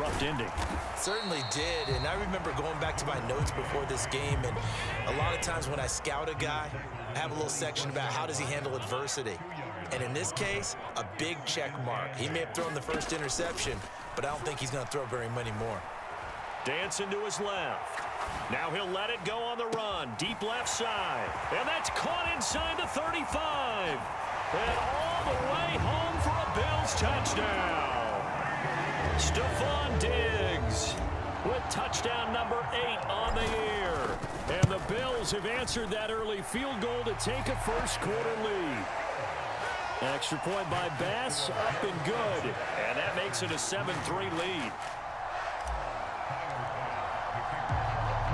abrupt ending. Certainly did, and I remember going back to my notes before this game, and a lot of times when I scout a guy, I have a little section about how does he handle adversity. And in this case, a big check mark. He may have thrown the first interception, but I don't think he's going to throw very many more. Dancing to his left. Now he'll let it go on the run. Deep left side. And that's caught inside the 35. And all the way home for a Bills touchdown. Stephon Diggs with touchdown number 8 on the year. And the Bills have answered that early field goal to take a first-quarter lead. Extra point by Bass, up and good. And that makes it a 7-3 lead.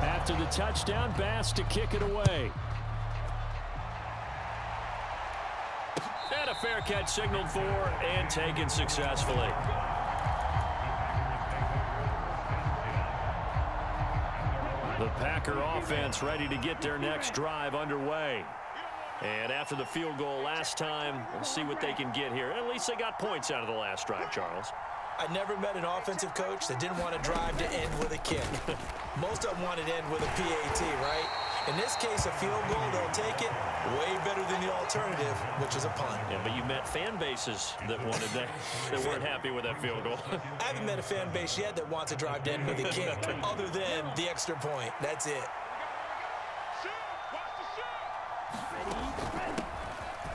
After the touchdown, Bass to kick it away. And a fair catch signaled for and taken successfully. The Packer offense ready to get their next drive underway. And after the field goal last time, we'll see what they can get here. At least they got points out of the last drive, Charles. I never met an offensive coach that didn't want to drive to end with a kick. Most of them wanted to end with a PAT, right? In this case, a field goal, they'll take it. Way better than the alternative, which is a punt. Yeah, but you met fan bases that wanted that, that weren't happy with that field goal. I haven't met a fan base yet that wants to drive to end with a kick, other than the extra point. That's it.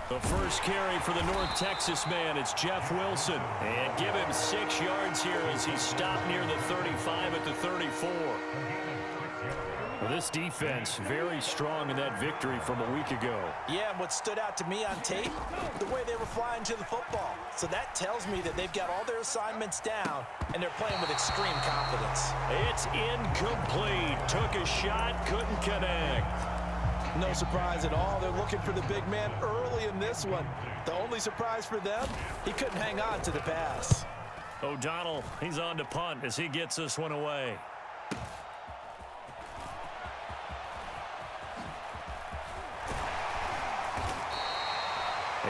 The first carry for the North Texas man, it's Jeff Wilson. And give him 6 yards here as he stopped near the 35 at the 34. Well, this defense very strong in that victory from a week ago. Yeah, and what stood out to me on tape, the way they were flying to the football. So that tells me that they've got all their assignments down, and they're playing with extreme confidence. It's incomplete. Took a shot, couldn't connect. No surprise at all. They're looking for the big man early in this one. The only surprise for them, he couldn't hang on to the pass. O'Donnell, he's on to punt as he gets this one away.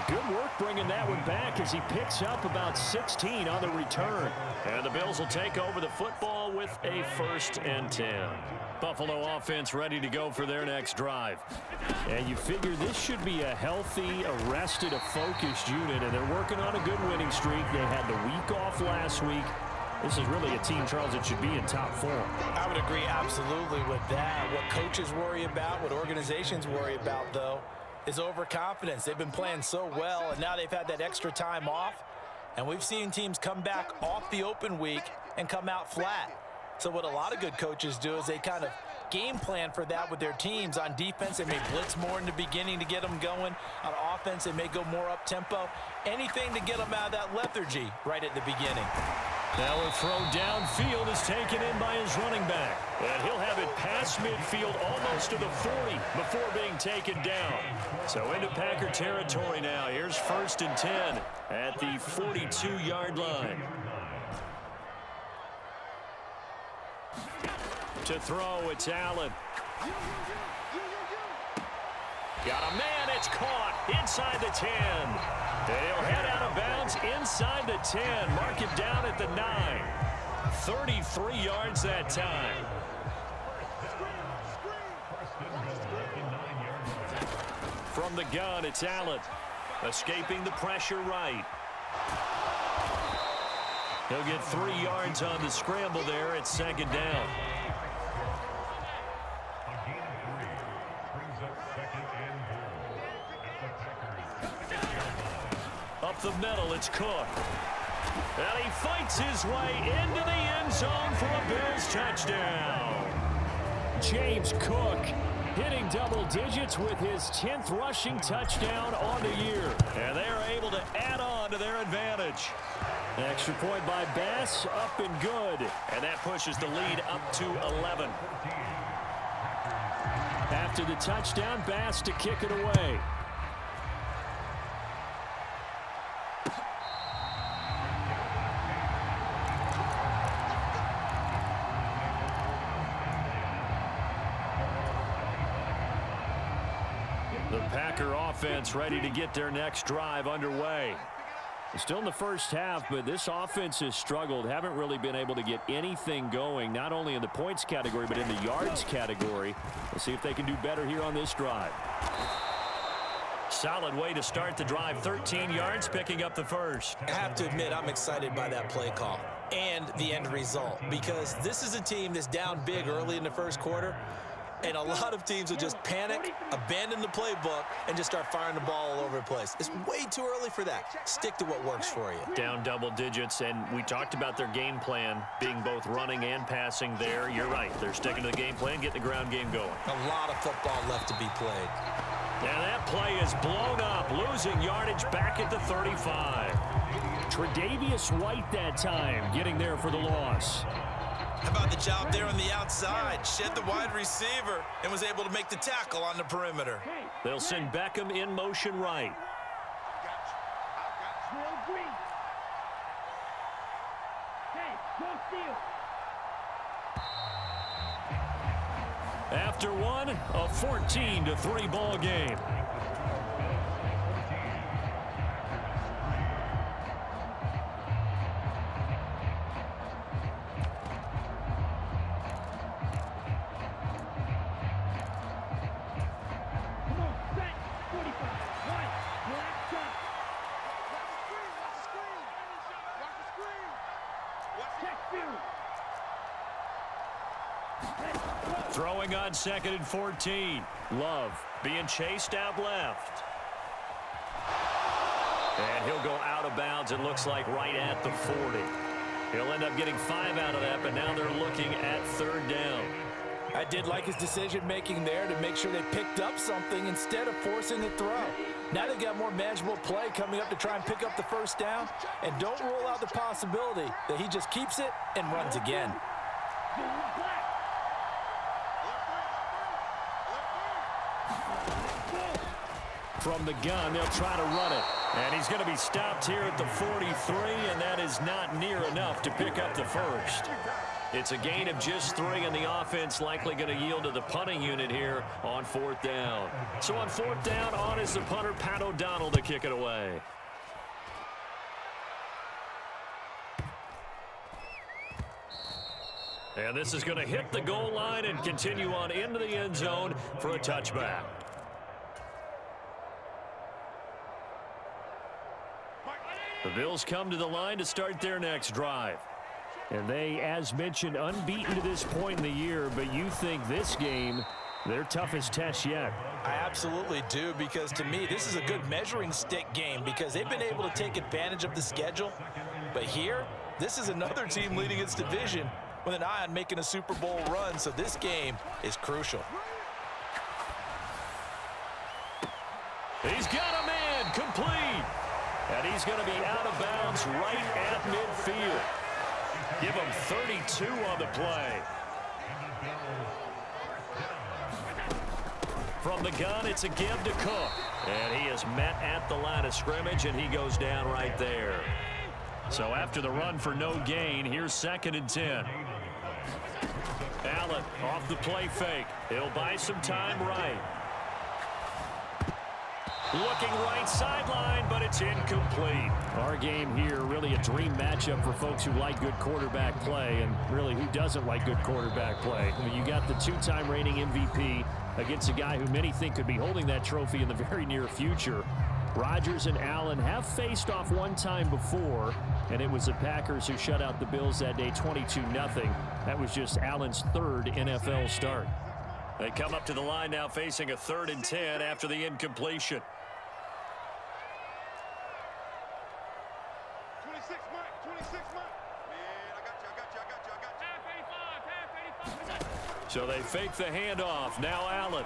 Good work bringing that one back as he picks up about 16 on the return. And the Bills will take over the football with a 1st and 10. Buffalo offense ready to go for their next drive. And you figure this should be a healthy, arrested, a focused unit, and they're working on a good winning streak. They had the week off last week. This is really a team, Charles, that should be in top form. I would agree absolutely with that. What coaches worry about, what organizations worry about, though, is overconfidence. They've been playing so well, and now they've had that extra time off. And we've seen teams come back off the open week and come out flat. So what a lot of good coaches do is they kind of game plan for that with their teams. On defense, they may blitz more in the beginning to get them going. On offense, they may go more up-tempo. Anything to get them out of that lethargy right at the beginning. Now a throw downfield is taken in by his running back. And he'll have it past midfield almost to the 40 before being taken down. So into Packer territory now. Here's 1st and 10 at the 42-yard line. To throw, it's Allen. Got a man, it's caught inside the 10. And he'll head out of bounds inside the 10. Mark it down at the 9. 33 yards that time. From the gun, it's Allen. Escaping the pressure right. He'll get 3 yards on the scramble there. It's 2nd down. Up the middle, it's Cook. And he fights his way into the end zone for a Bills touchdown. James Cook hitting double digits with his 10th rushing touchdown on the year. And they are able to add on to their advantage. Extra point by Bass, up and good. And that pushes the lead up to 11. After the touchdown, Bass to kick it away. The Packer offense ready to get their next drive underway. Still in the first half, but this offense has struggled. Haven't really been able to get anything going, not only in the points category, but in the yards category. We'll see if they can do better here on this drive. Solid way to start the drive. 13 yards, picking up the first. I have to admit, I'm excited by that play call and the end result, because this is a team that's down big early in the first quarter, and a lot of teams will just panic, abandon the playbook, and just start firing the ball all over the place. It's way too early for that. Stick to what works for you. Down double digits, and we talked about their game plan being both running and passing there. You're right. They're sticking to the game plan, getting the ground game going. A lot of football left to be played. And that play is blown up, losing yardage back at the 35. Tre'Davious White that time, getting there for the loss. How about the job there on the outside? Shed the wide receiver and was able to make the tackle on the perimeter. They'll send Beckham in motion right. After one, a 14-3 ball game. Throwing on 2nd and 14. Love being chased out left. And he'll go out of bounds, it looks like, right at the 40. He'll end up getting 5 out of that, but now they're looking at 3rd down. I did like his decision-making there to make sure they picked up something instead of forcing the throw. Now they got more manageable play coming up to try and pick up the 1st down, and don't rule out the possibility that he just keeps it and runs again. From the gun, they'll try to run it. And he's going to be stopped here at the 43, and that is not near enough to pick up the 1st. It's a gain of just 3, and the offense likely going to yield to the punting unit here on 4th down. So on 4th down, on is the punter, Pat O'Donnell, to kick it away. And this is going to hit the goal line and continue on into the end zone for a touchback. The Bills come to the line to start their next drive. And they, as mentioned, unbeaten to this point in the year, but you think this game, their toughest test yet. I absolutely do, because to me, this is a good measuring stick game because they've been able to take advantage of the schedule. But here, this is another team leading its division with an eye on making a Super Bowl run, so this game is crucial. He's got a man, complete. And he's going to be out of bounds right at midfield. Give him 32 on the play. From the gun, it's a give to Cook. And he is met at the line of scrimmage, and he goes down right there. So after the run for no gain, here's 2nd and 10. Allen off the play fake. He'll buy some time right. Looking right sideline, but it's incomplete. Our game here, really a dream matchup for folks who like good quarterback play, and really who doesn't like good quarterback play. I mean, you got the 2-time reigning MVP against a guy who many think could be holding that trophy in the very near future. Rodgers and Allen have faced off one time before, and it was the Packers who shut out the Bills that day 22-0. That was just Allen's 3rd NFL start. They come up to the line now facing a 3rd and 10 after the incompletion. So they fake the handoff. Now Allen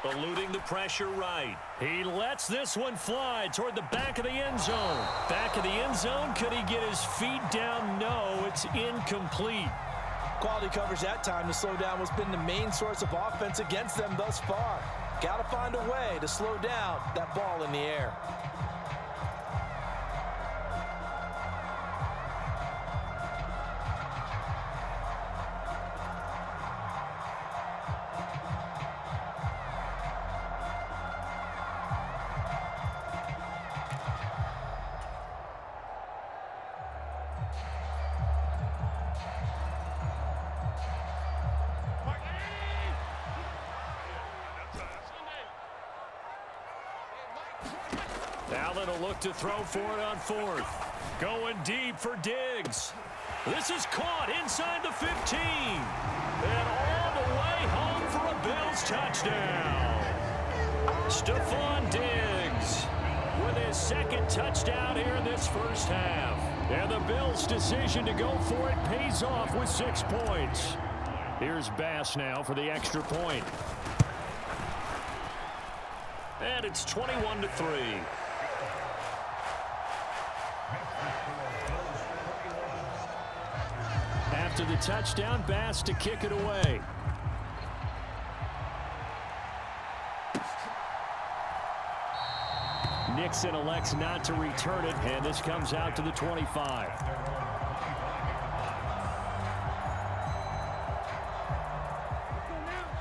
eluding the pressure right. He lets this one fly toward the back of the end zone. Back of the end zone. Could he get his feet down? No, it's incomplete. Quality coverage that time to slow down what's been the main source of offense against them thus far. Got to find a way to slow down that ball in the air. Allen will look to throw for it on fourth. Going deep for Diggs. This is caught inside the 15. And all the way home for a Bills touchdown. Stephon Diggs with his second touchdown here in this first half. And the Bills' decision to go for it pays off with 6 points. Here's Bass now for the extra point. And it's 21-3. After the touchdown, Bass to kick it away. Nixon elects not to return it, and this comes out to the 25.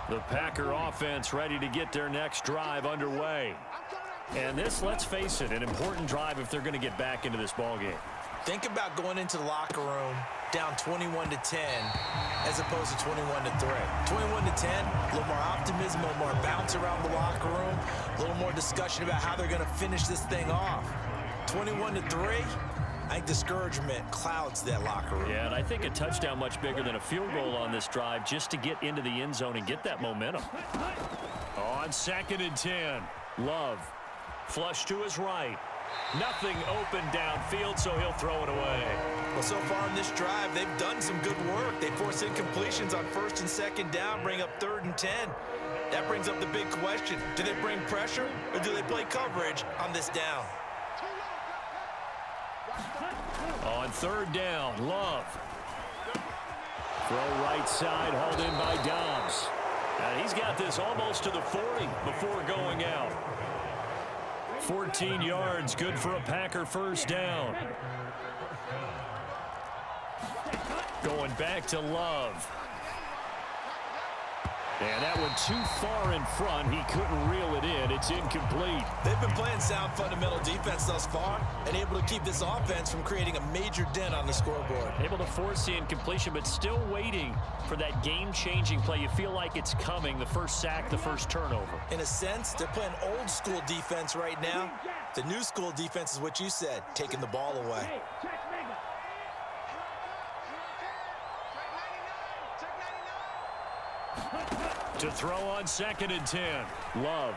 The Packer offense ready to get their next drive underway. And this, let's face it, an important drive if they're going to get back into this ballgame. Think about going into the locker room down 21-10 as opposed to 21-3. 21-10, a little more optimism, a little more bounce around the locker room, a little more discussion about how they're going to finish this thing off. 21-3, I think discouragement clouds that locker room. Yeah, and I think a touchdown much bigger than a field goal on this drive just to get into the end zone and get that momentum. On 2nd and 10, Love. Flush to his right. Nothing open downfield, so he'll throw it away. Well, so far in this drive, they've done some good work. They force incompletions on 1st and 2nd down, bring up 3rd and 10. That brings up the big question. Do they bring pressure, or do they play coverage on this down? On 3rd down, Love. Throw right side, hauled in by Dobbs. And he's got this almost to the 40 before going out. 14 yards, good for a Packer first down. Going back to Love. And that one too far in front. He couldn't reel it in. It's incomplete. They've been playing sound fundamental defense thus far and able to keep this offense from creating a major dent on the scoreboard. Able to force the incompletion, but still waiting for that game-changing play. You feel like it's coming, the first sack, the first turnover. In a sense, they're playing old-school defense right now. The new school defense is what you said, taking the ball away. To throw on 2nd and 10. Love.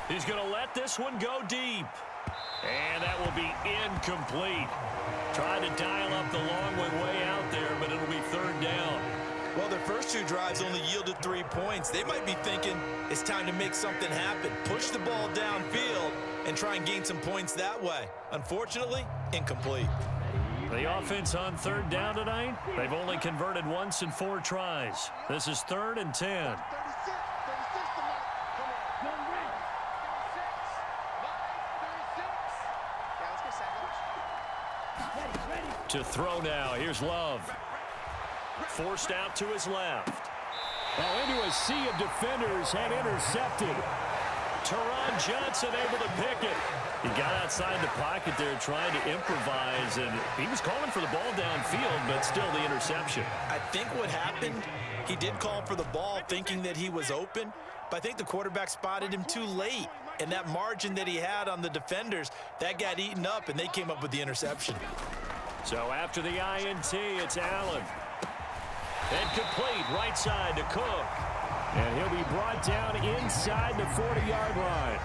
He's going to let this one go deep. And that will be incomplete. Trying to dial up the long one way out there, but it'll be 3rd down. Well, their first 2 drives only yielded 3 points. They might be thinking it's time to make something happen. Push the ball downfield and try and gain some points that way. Unfortunately, incomplete. The offense on 3rd down tonight, they've only converted once in 4 tries. This is 3rd and 10. To throw now, here's Love. Forced out to his left. Now into a sea of defenders and intercepted. Teron Johnson able to pick it. He got outside the pocket there trying to improvise, and he was calling for the ball downfield, but still the interception. I think what happened, he did call for the ball thinking that he was open, but I think the quarterback spotted him too late. And that margin that he had on the defenders, that got eaten up, and they came up with the interception. So after the INT, it's Allen. And complete right side to Cook. And he'll be brought down inside the 40-yard line.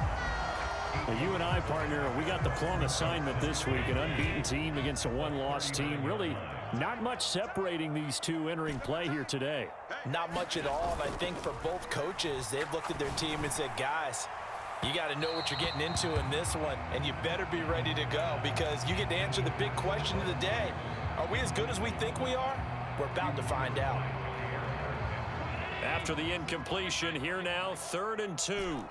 Well, you and I, partner, we got the plum assignment this week. An unbeaten team against a one-loss team. Really not much separating these two entering play here today. Not much at all, and I think for both coaches, they've looked at their team and said, guys, you got to know what you're getting into in this one, and you better be ready to go because you get to answer the big question of the day. Are we as good as we think we are? We're about to find out. After the incompletion, here now, 3rd and 2.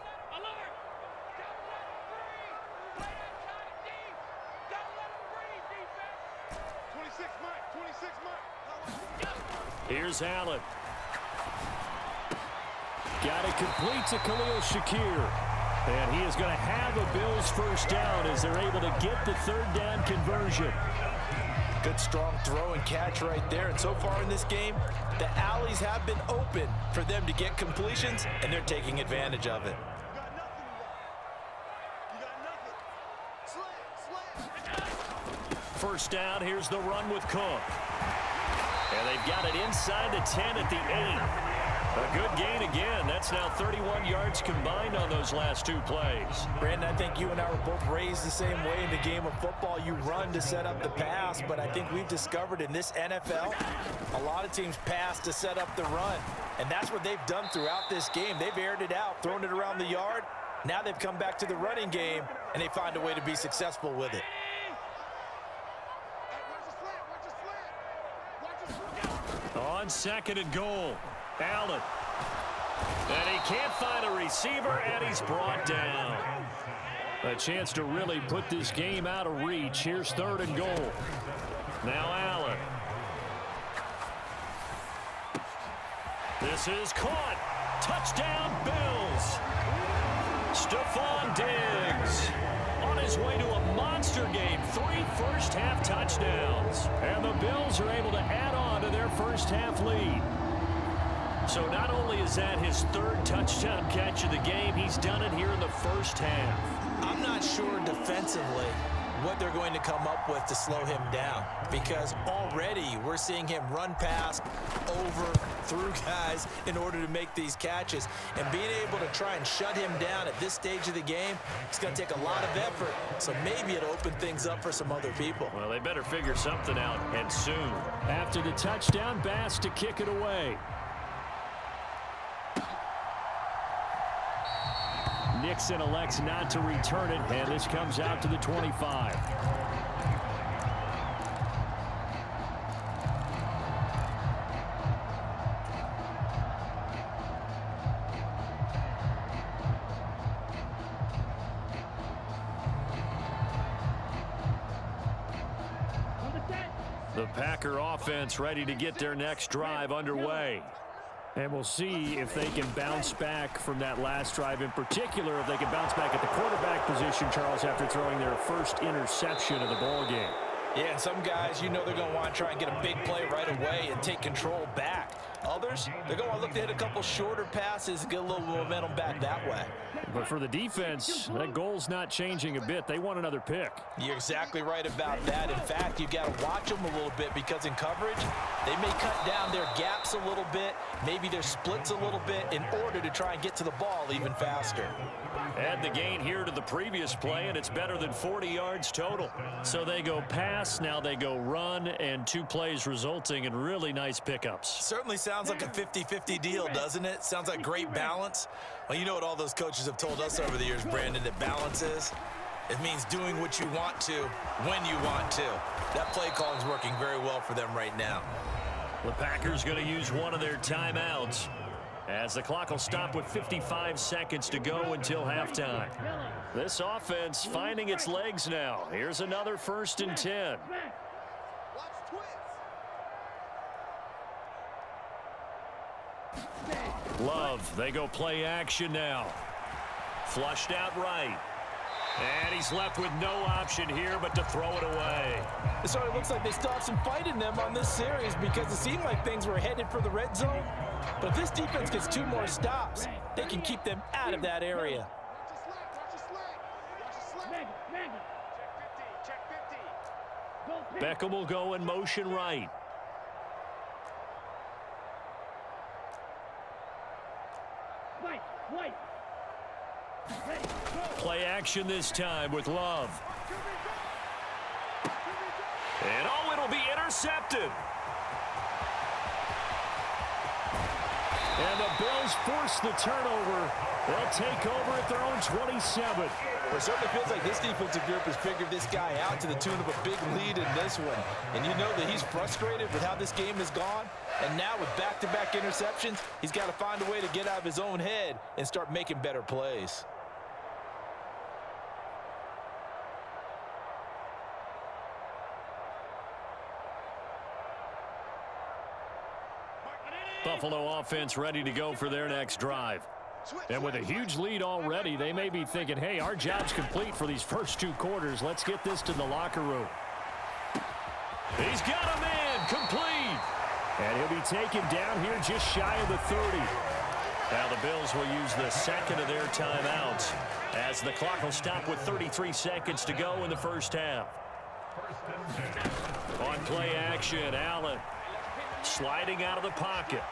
Here's Allen. Got it complete to Khalil Shakir. And he is going to have a Bills first down as they're able to get the 3rd down conversion. Good strong throw and catch right there. And so far in this game, the alleys have been open for them to get completions, and they're taking advantage of it. first down. Here's the run with Cook. And they've got it inside the 10 at the 8. A good gain again. That's now 31 yards combined on those last two plays. Brandon, I think you and I were both raised the same way in the game of football. You run to set up the pass, but I think we've discovered in this NFL, a lot of teams pass to set up the run. And that's what they've done throughout this game. They've aired it out, thrown it around the yard. Now they've come back to the running game, and they find a way to be successful with it. On second and goal, Allen. And he can't find a receiver, and he's brought down. A chance to really put this game out of reach. Here's third and goal. Now Allen. This is caught. Touchdown, Bills. Stephon Diggs on his way to a monster game. 3 first-half touchdowns. And the Bills are able to add on to their first-half lead. So not only is that his third touchdown catch of the game, he's done it here in the first half. I'm not sure defensively what they're going to come up with to slow him down, because already we're seeing him run past, over, through guys in order to make these catches. And being able to try and shut him down at this stage of the game, it's going to take a lot of effort. So maybe it'll open things up for some other people. Well, they better figure something out, and soon. After the touchdown, Bass to kick it away. Nixon elects not to return it, and this comes out to the 25. The Packer offense ready to get their next drive underway. And we'll see if they can bounce back from that last drive, in particular if they can bounce back at the quarterback position, Charles, after throwing their first interception of the ballgame. Yeah, and some guys, you know they're going to want to try and get a big play right away and take control back. Others, they're going to want to look to hit a couple shorter passes and get a little momentum back that way. But for the defense, that goal's not changing a bit. They want another pick. You're exactly right about that. In fact, you've got to watch them a little bit, because in coverage, they may cut down their gaps a little bit, maybe their splits a little bit, in order to try and get to the ball even faster. Add the gain here to the previous play, and it's better than 40 yards total. So they go pass, now they go run, and 2 plays resulting in really nice pickups. Certainly sounds like a 50-50 deal, doesn't it? Sounds like great balance. Well, you know what all those coaches have told us over the years, Brandon, that balance is? It means doing what you want to, when you want to. That play calling is working very well for them right now. The Packers going to use one of their timeouts, as the clock will stop with 55 seconds to go until halftime. This offense finding its legs now. Here's another 1st and 10. Love, they go play action now. Flushed out right. And he's left with no option here but to throw it away. It sort of looks like they still have some fight in them on this series, because it seemed like things were headed for the red zone. But if this defense gets 2 more stops, they can keep them out of that area. Beckham will go in motion right. Play action this time with Love. And oh, it'll be intercepted. And the Bills force the turnover. They'll take over at their own 27. It certainly feels like this defensive group has figured this guy out to the tune of a big lead in this one. And you know that he's frustrated with how this game has gone. And now with back-to-back interceptions, he's got to find a way to get out of his own head and start making better plays. Buffalo offense ready to go for their next drive. And with a huge lead already, they may be thinking, hey, our job's complete for these first 2 quarters. Let's get this to the locker room. He's got a man complete. And he'll be taken down here just shy of the 30. Now the Bills will use the second of their timeouts, as the clock will stop with 33 seconds to go in the first half. On play action, Allen sliding out of the pocket.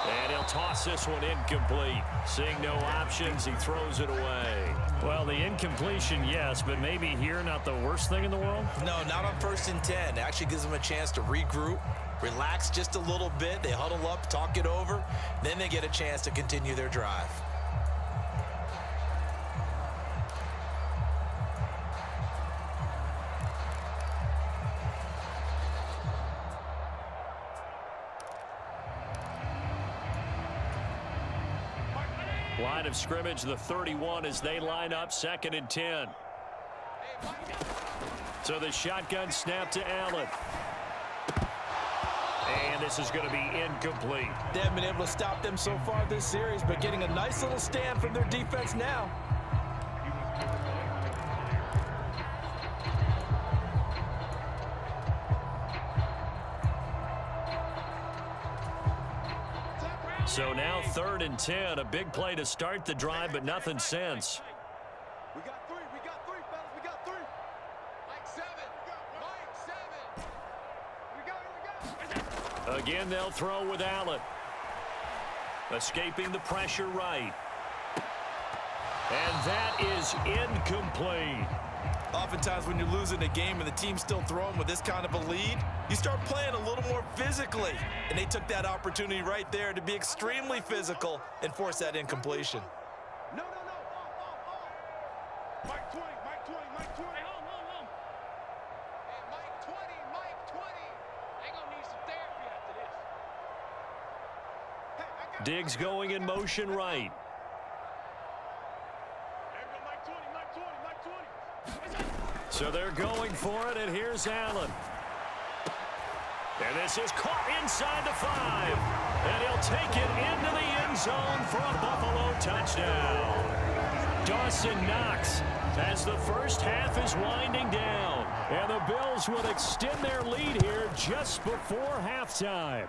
And he'll toss this one incomplete. Seeing no options, he throws it away. Well, the incompletion, yes, but maybe here not the worst thing in the world? No, not on 1st and 10. It actually gives them a chance to regroup, relax just a little bit. They huddle up, talk it over. Then they get a chance to continue their drive. Line of scrimmage, the 31 as they line up 2nd and 10. So the shotgun snap to Allen. And this is going to be incomplete. They haven't been able to stop them so far this series, but getting a nice little stand from their defense now. So now 3rd and 10, a big play to start the drive, but nothing since. We got three, fellas, we got three. Mike 7, we got. Again, they'll throw with Allen. Escaping the pressure right. And that is incomplete. Oftentimes when you're losing a game and the team's still throwing with this kind of a lead, you start playing a little more physically. And they took that opportunity right there to be extremely physical and force that incompletion. No. Mike 20. Hey, hold. Hey, Mike 20. They gonna need some therapy after this. Hey, I got Diggs going in motion right. So they're going for it, and here's Allen. And this is caught inside the 5. And he'll take it into the end zone for a Buffalo touchdown. Dawson Knox as the first half is winding down. And the Bills will extend their lead here just before halftime.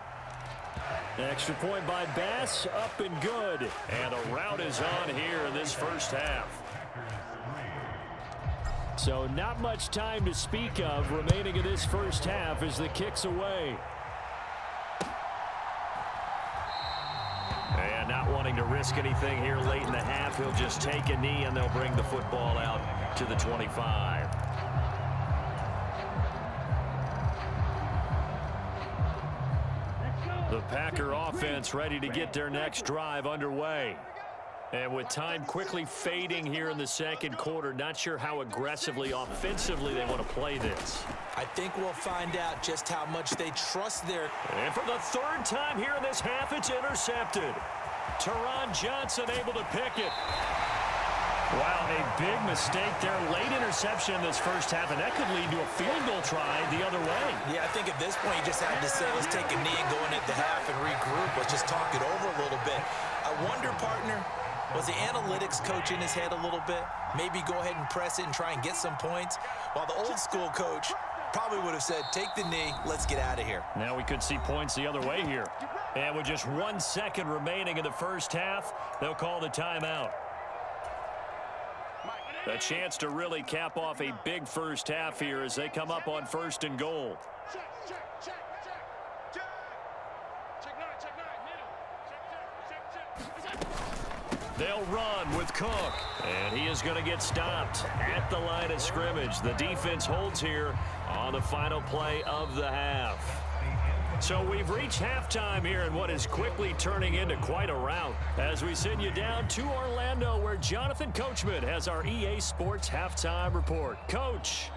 Extra point by Bass, up and good. And a rout is on here in this first half. So not much time to speak of remaining in this first half as the kick's away. And not wanting to risk anything here late in the half, he'll just take a knee and they'll bring the football out to the 25. The Packer offense ready to get their next drive underway. And with time quickly fading here in the second quarter, not sure how aggressively, offensively they want to play this. I think we'll find out just how much they trust their... And for the 3rd time here in this half, it's intercepted. Teron Johnson able to pick it. Wow, a big mistake there. Late interception in this first half, and that could lead to a field goal try the other way. Yeah, I think at this point you just have to say, let's take a knee and go in at the half and regroup. Let's just talk it over a little bit. I wonder, partner, was the analytics coach in his head a little bit? Maybe go ahead and press it and try and get some points? While the old school coach probably would have said, take the knee, let's get out of here. Now we could see points the other way here. And with just 1 second remaining in the first half, they'll call the timeout. A chance to really cap off a big first half here as they come up on 1st and goal. They'll run with Cook, and he is going to get stopped at the line of scrimmage. The defense holds here on the final play of the half. So we've reached halftime here in what is quickly turning into quite a rout as we send you down to Orlando where Jonathan Coachman has our EA Sports Halftime Report. Coach.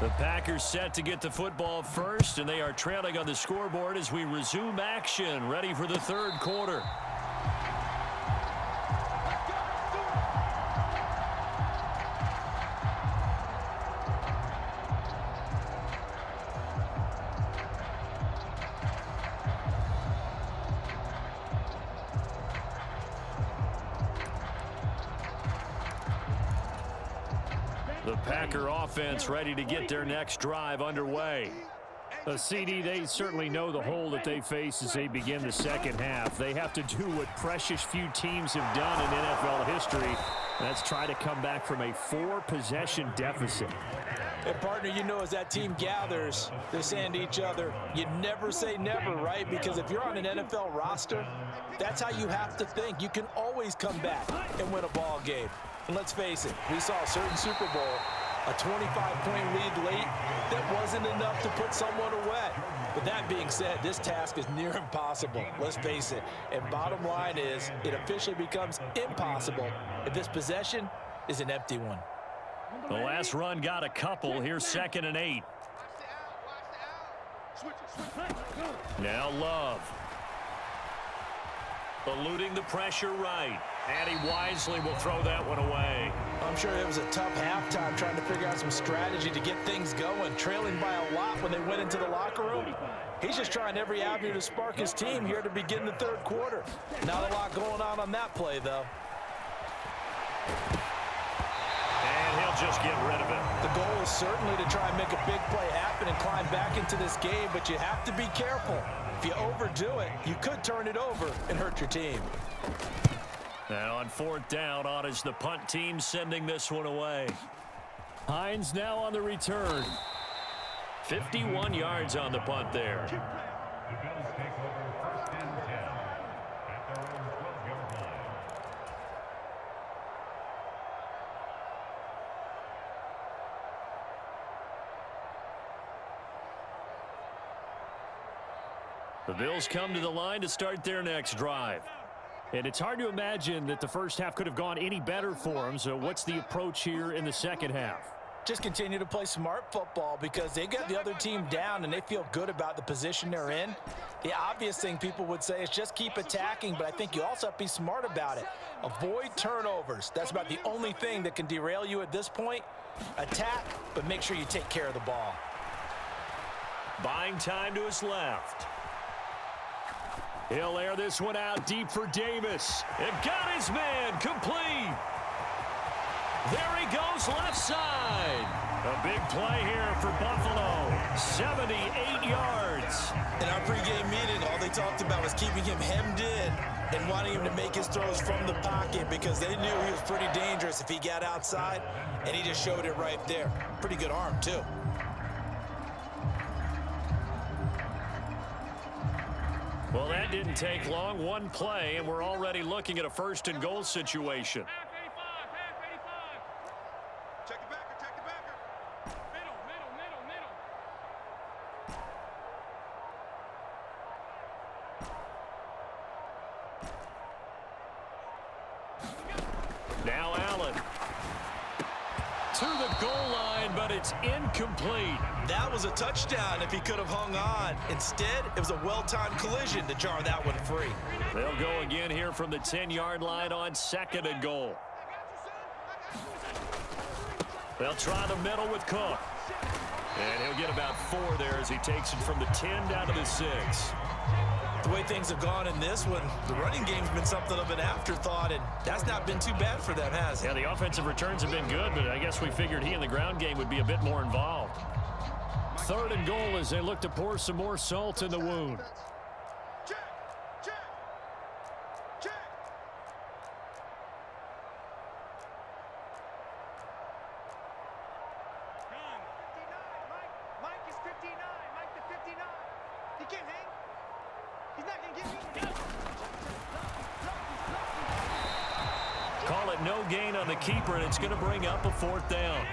The Packers set to get the football first, and they are trailing on the scoreboard as we resume action, ready for the 3rd quarter. The Packer offense ready to get their next drive underway. CD, they certainly know the hole that they face as they begin the second half. They have to do what precious few teams have done in NFL history. That's try to come back from a 4-possession deficit. And partner, you know, as that team gathers, they're saying to each other, you never say never, right? Because if you're on an NFL roster, that's how you have to think. You can always come back and win a ball game. And let's face it, we saw a certain Super Bowl, a 25-point lead late that wasn't enough to put someone away. But that being said, this task is near impossible. Let's face it. And bottom line is, it officially becomes impossible if this possession is an empty one. The last run got a couple. Here's 2nd and 8. Now Love. Eluding the pressure right. And he wisely will throw that one away. I'm sure it was a tough halftime trying to figure out some strategy to get things going, trailing by a lot when they went into the locker room. He's just trying every avenue to spark his team here to begin the third quarter. Not a lot going on that play, though. And he'll just get rid of it. The goal is certainly to try and make a big play happen and climb back into this game, but you have to be careful. If you overdo it, you could turn it over and hurt your team. Now on 4th down, on is the punt team sending this one away. Hines now on the return. 51 yards on the punt there. The Bills come to the line to start their next drive. And it's hard to imagine that the first half could have gone any better for them. So what's the approach here in the second half? Just continue to play smart football because they got the other team down and they feel good about the position they're in. The obvious thing people would say is just keep attacking, but I think you also have to be smart about it. Avoid turnovers. That's about the only thing that can derail you at this point. Attack, but make sure you take care of the ball. Buying time to his left. He'll air this one out deep for Davis. And got his man complete. There he goes left side. A big play here for Buffalo. 78 yards. In our pregame meeting, all they talked about was keeping him hemmed in and wanting him to make his throws from the pocket because they knew he was pretty dangerous if he got outside, and he just showed it right there. Pretty good arm, too. Well, that didn't take long. One play, and we're already looking at a 1st and goal situation. Check the backer, check the backer. Middle. Now Allen. To the goal line, but it's incomplete. That was a touchdown if he could have hung on. Instead, it was a well-timed collision to jar that one free. They'll go again here from the 10-yard line on 2nd and goal. They'll try the middle with Cook. And he'll get about 4 there as he takes it from the 10 down to the 6. The way things have gone in this one, the running game's been something of an afterthought, and that's not been too bad for them, has it? Yeah, the offensive returns have been good, but I guess we figured he in the ground game would be a bit more involved. 3rd and goal as they look to pour some more salt in the wound. Check. Mike is 59. Mike the 59. He can't hang. He's not going to get me. Call it no gain on the keeper, and it's going to bring up a 4th down.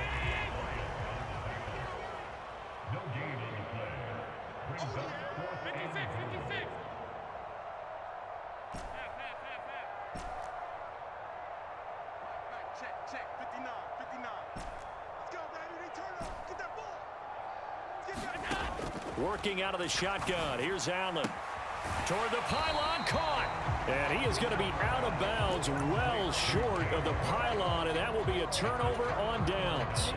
No gain on the play. 56. Check. 59. Let's go, baby. They turn up. Get that ball. Get that. Working out of the shotgun. Here's Allen. Toward the pylon, caught. And he is going to be out of bounds, well short of the pylon, and that will be a turnover on downs.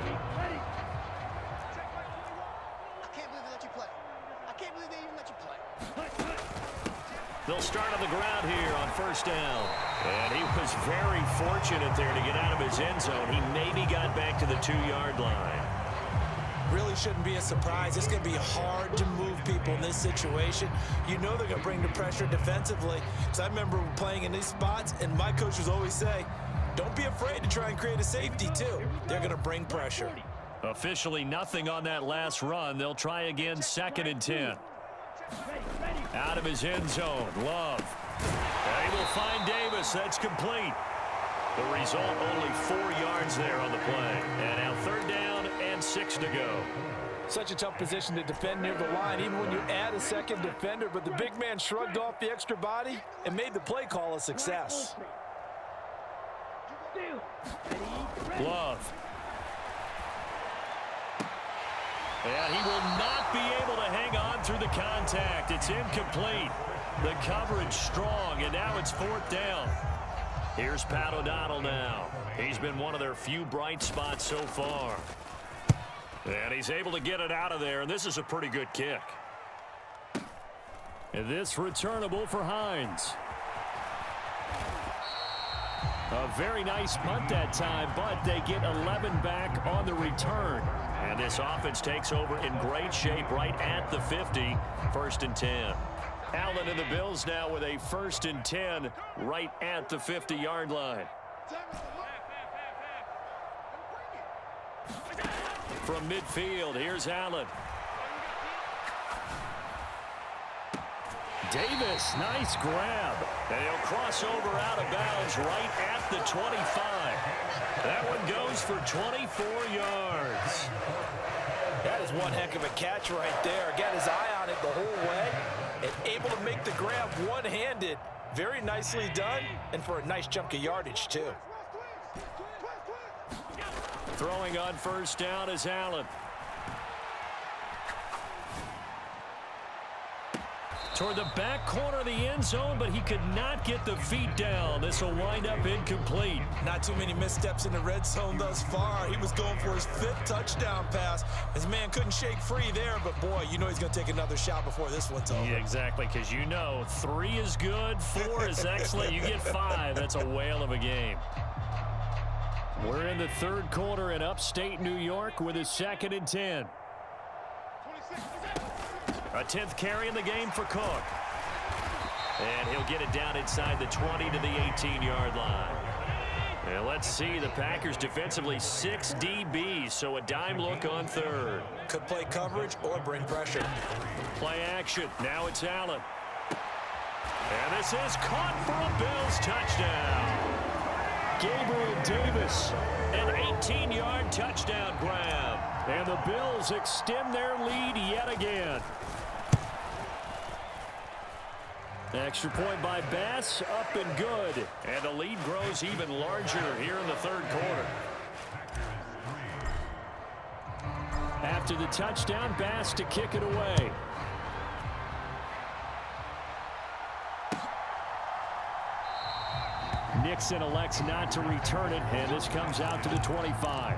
They'll start on the ground here on first down. And he was very fortunate there to get out of his end zone. He maybe got back to the 2-yard line. Really shouldn't be a surprise. It's going to be hard to move people in this situation. You know they're going to bring the pressure defensively. Because I remember playing in these spots, and my coaches always say, don't be afraid to try and create a safety, too. They're going to bring pressure. Officially nothing on that last run. They'll try again, 2nd and 10. Out of his end zone, Love. They will find Davis. That's complete. The result, only 4 yards there on the play. And now 3rd down and 6 to go. Such a tough position to defend near the line, even when you add a second defender. But the big man shrugged off the extra body and made the play call a success. Love. And he will not be able to hang on through the contact. It's incomplete. The coverage strong, and now it's 4th down. Here's Pat O'Donnell now. He's been one of their few bright spots so far. And he's able to get it out of there, and this is a pretty good kick. And this returnable for Hines. A very nice punt that time, but they get 11 back on the return. And this offense takes over in great shape right at the 50, 1st and 10. Allen and the Bills now with a 1st and 10 right at the 50-yard line. From midfield, here's Allen. Davis, nice grab. And he'll cross over out of bounds right at the 25. That one goes for 24 yards. That is one heck of a catch right there. Got his eye on it the whole way and able to make the grab one-handed. Very nicely done, and for a nice chunk of yardage, too. Throwing on 1st down is Allen. Toward the back corner of the end zone, but he could not get the feet down. This will wind up incomplete. Not too many missteps in the red zone thus far. He was going for his 5th touchdown pass. His man couldn't shake free there, but boy, you know he's going to take another shot before this one's over. Yeah, exactly, because you know 3 is good, 4 is excellent. You get 5. That's a whale of a game. We're in the 3rd quarter in upstate New York with a 2nd and 10. A 10th carry in the game for Cook. And he'll get it down inside the 20 to the 18-yard line. And let's see, the Packers defensively 6 DBs, so a dime look on 3rd. Could play coverage or bring pressure. Play action. Now it's Allen. And this is caught for a Bills touchdown. Gabriel Davis, an 18-yard touchdown grab. And the Bills extend their lead yet again. Extra point by Bass, up and good. And the lead grows even larger here in the 3rd quarter. After the touchdown, Bass to kick it away. Nixon elects not to return it, and this comes out to the 25.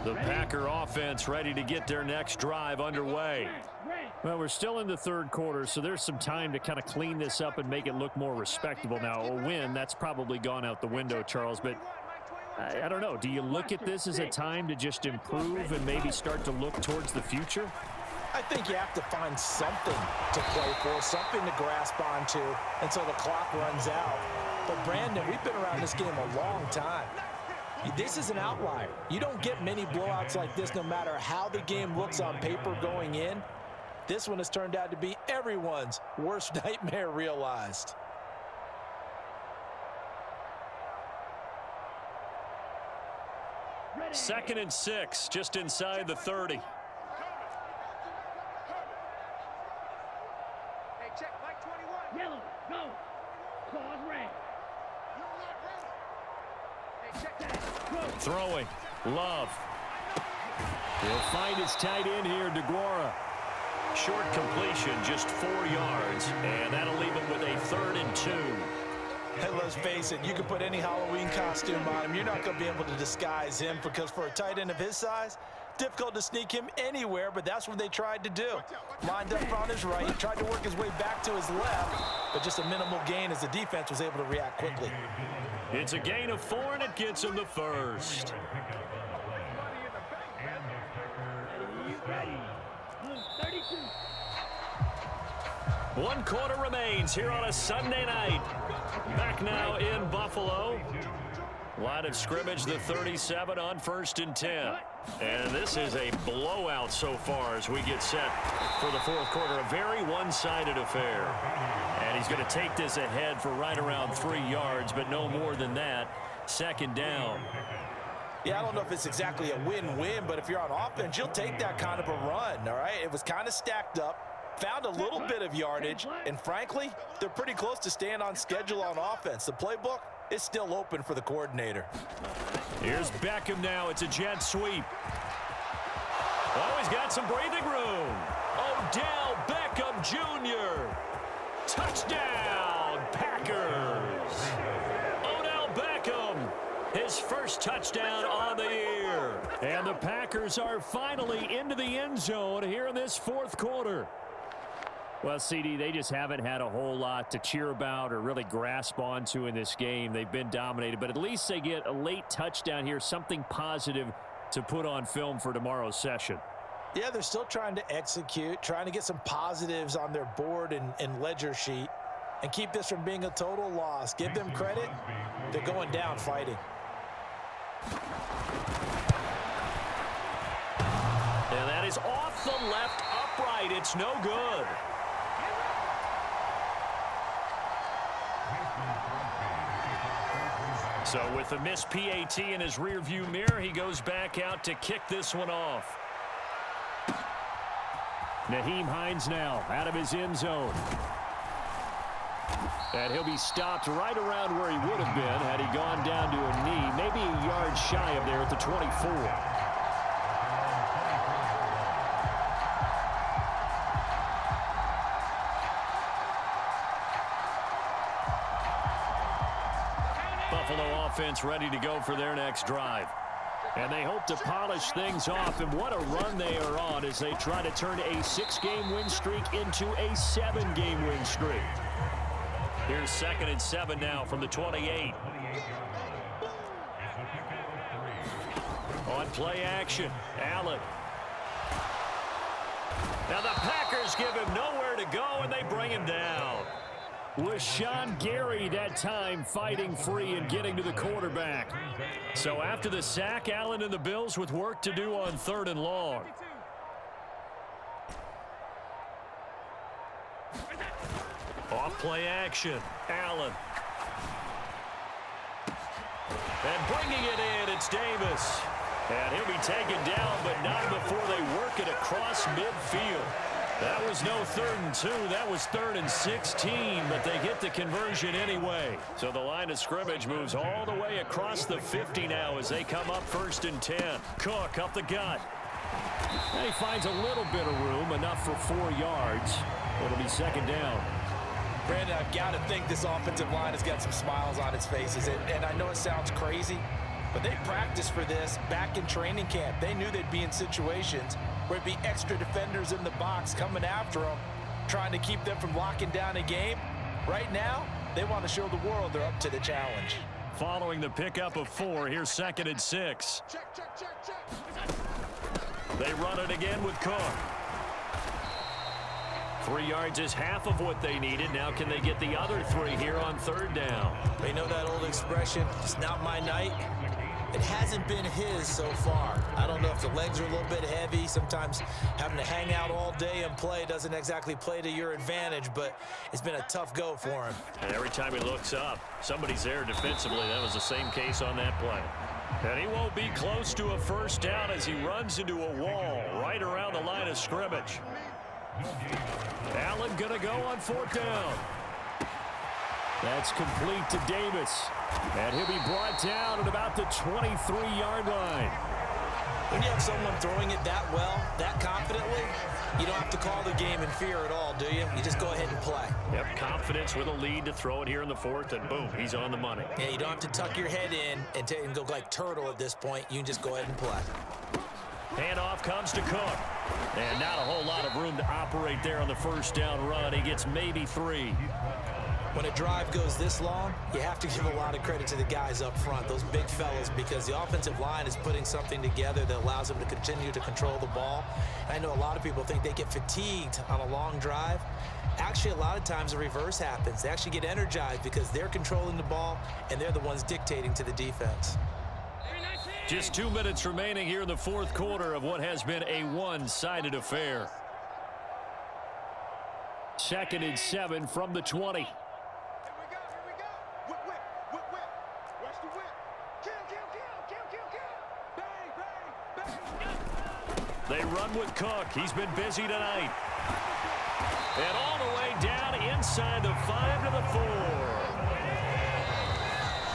The Packer offense ready to get their next drive underway. Well, we're still in the 3rd quarter, so there's some time to kind of clean this up and make it look more respectable. Now, a win, that's probably gone out the window, Charles, but I don't know. Do you look at this as a time to just improve and maybe start to look towards the future? I think you have to find something to play for, something to grasp onto until the clock runs out. But, Brandon, we've been around this game a long time. This is an outlier. You don't get many blowouts like this no matter how the game looks on paper going in. This one has turned out to be everyone's worst nightmare realized. Second and 6, just inside the 30. Hey, check, Mike 21. Yellow, go. Pause red. Hey, check that. Go. Throwing, Love. He'll find his tight end here, DeGuara. Short completion, just 4 yards, and that'll leave him with a 3rd and 2. Hey, let's face it, you can put any Halloween costume on him. You're not going to be able to disguise him because for a tight end of his size, difficult to sneak him anywhere, but that's what they tried to do. Lined up on his right, tried to work his way back to his left, but just a minimal gain as the defense was able to react quickly. It's a gain of 4, and it gets him the first. One quarter remains here on a Sunday night. Back now in Buffalo. Line of scrimmage, the 37 on 1st and 10. And this is a blowout so far as we get set for the 4th quarter. A very one-sided affair. And he's going to take this ahead for right around 3 yards, but no more than that. 2nd down. Yeah, I don't know if it's exactly a win-win, but if you're on offense, you'll take that kind of a run, all right? It was kind of stacked up. Found a little bit of yardage, and frankly, they're pretty close to staying on schedule on offense. The playbook is still open for the coordinator. Here's Beckham now. It's a jet sweep. Oh, he's got some breathing room. Odell Beckham Jr. Touchdown, Packers. Odell Beckham, his first touchdown on the year. And the Packers are finally into the end zone here in this 4th quarter. Well, CD, they just haven't had a whole lot to cheer about or really grasp onto in this game. They've been dominated, but at least they get a late touchdown here, something positive to put on film for tomorrow's session. Yeah, they're still trying to execute, trying to get some positives on their board and ledger sheet and keep this from being a total loss. Give them credit. They're going down fighting. And that is off the left upright. It's no good. So with the missed PAT in his rearview mirror, he goes back out to kick this one off. Nyheim Hines now out of his end zone. And he'll be stopped right around where he would have been had he gone down to a knee, maybe a yard shy of there at the 24. Buffalo offense ready to go for their next drive. And they hope to polish things off, and what a run they are on as they try to turn a 6-game win streak into a 7-game win streak. Here's 2nd and 7 now from the 28. On play action, Allen. Now the Packers give him nowhere to go, and they bring him down. Rashawn Gary that time fighting free and getting to the quarterback. So after the sack, Allen and the Bills with work to do on 3rd and long. Off play action, Allen. And bringing it in, it's Davis. And he'll be taken down, but not before they work it across midfield. That was no 3rd and 2. That was 3rd and 16, but they get the conversion anyway. So the line of scrimmage moves all the way across the 50 now as they come up 1st and 10. Cook up the gut. And he finds a little bit of room, enough for 4 yards. It'll be 2nd down. Brandon, I've got to think this offensive line has got some smiles on its faces. And I know it sounds crazy, but they practiced for this back in training camp. They knew they'd be in situations where it'd be extra defenders in the box coming after them, trying to keep them from locking down a game. Right now, they want to show the world they're up to the challenge. Following the pickup of 4, here's 2nd and 6. They run it again with Cook. 3 yards is half of what they needed. Now can they get the other 3 here on 3rd down? They know that old expression, it's not my night. It hasn't been his so far. I don't know if the legs are a little bit heavy. Sometimes having to hang out all day and play doesn't exactly play to your advantage, but it's been a tough go for him. And every time he looks up, somebody's there defensively. That was the same case on that play. And he won't be close to a 1st down as he runs into a wall right around the line of scrimmage. Allen gonna go on 4th down. That's complete to Davis. And he'll be brought down at about the 23-yard line. When you have someone throwing it that well, that confidently, you don't have to call the game in fear at all, do you? You just go ahead and play. Yep, confidence with a lead to throw it here in the fourth, and boom, he's on the money. Yeah, you don't have to tuck your head in and go like turtle at this point. You can just go ahead and play. Handoff comes to Cook. And not a whole lot of room to operate there on the first down run. He gets maybe 3. When a drive goes this long, you have to give a lot of credit to the guys up front, those big fellas, because the offensive line is putting something together that allows them to continue to control the ball. And I know a lot of people think they get fatigued on a long drive. Actually, a lot of times the reverse happens. They actually get energized because they're controlling the ball, and they're the ones dictating to the defense. Just 2 minutes remaining here in the fourth quarter of what has been a one-sided affair. 2nd and 7 from the 20. They run with Cook. He's been busy tonight. And all the way down inside the 5 to the 4.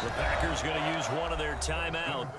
The Packers going to use one of their timeouts.